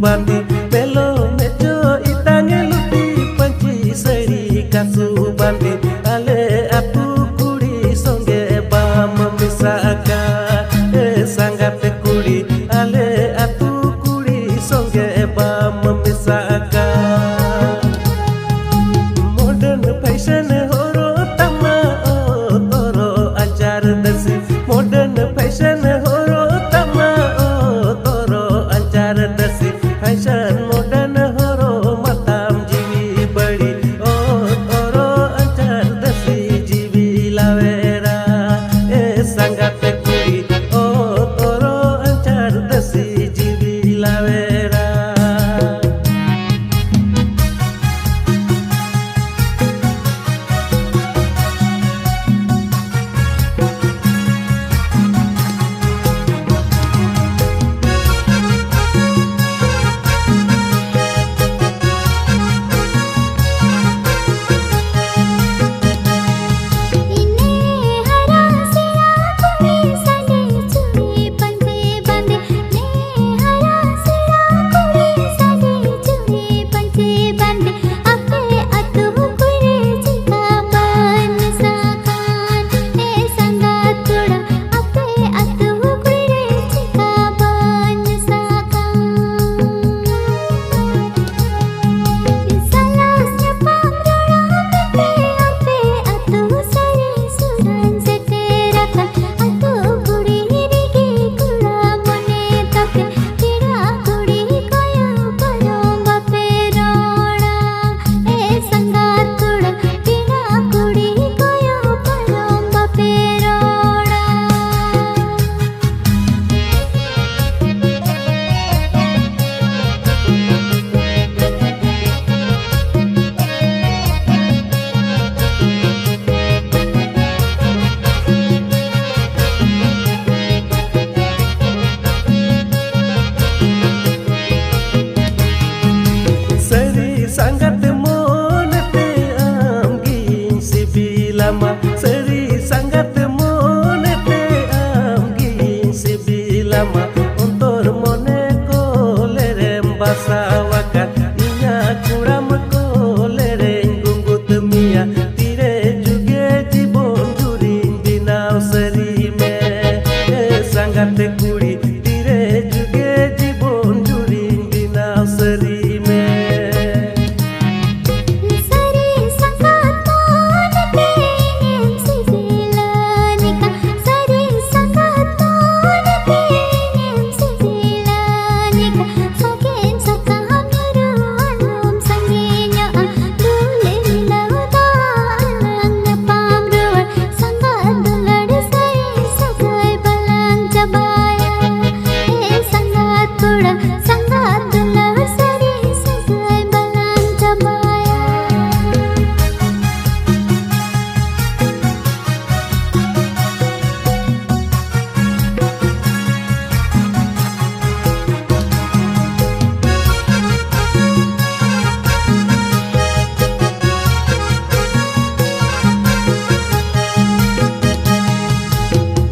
bandi melo mejo itange luti panci seri kasu bandi ale atu kuri songe ba memisaka sangat kuri ale atu kuri songe ba memisaka modern fashion horo tama toro anjar dasi modern fashion horo tama toro anjar dasi fashion modern horo matam jiwi badi toro anjar dasi jiwi lavera sangat kuri toro anjar dasi jiwi lavera. Sangat monete amgin sibilama seri sangat monete amgin sibilama ontor mone ko lerem basawakan inya kuram ko lereng gunggut mia tire juge jibon jurin dinau seri me sangat kuri tire juge jibon jurin dinau seri me.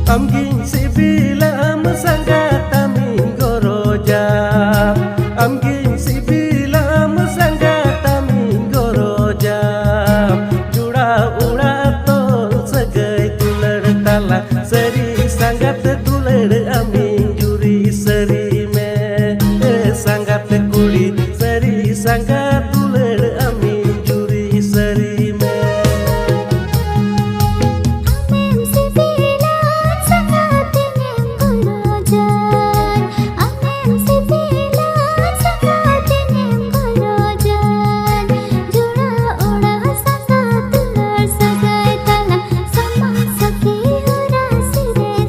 Amgin sibilam sangat amin goroja amgin sibilam sangat amin goroja jura ura tol segai tular tala seri sangat tular amin juri seri me sangat kuri seri sangat tular amin juri seri me.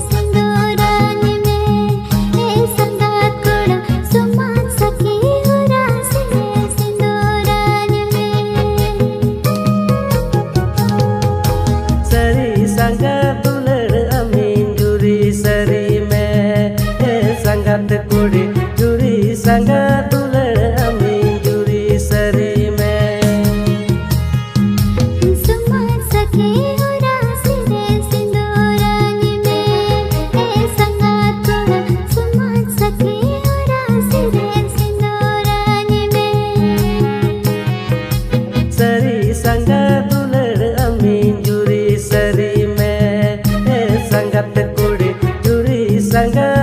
Sindurani sanga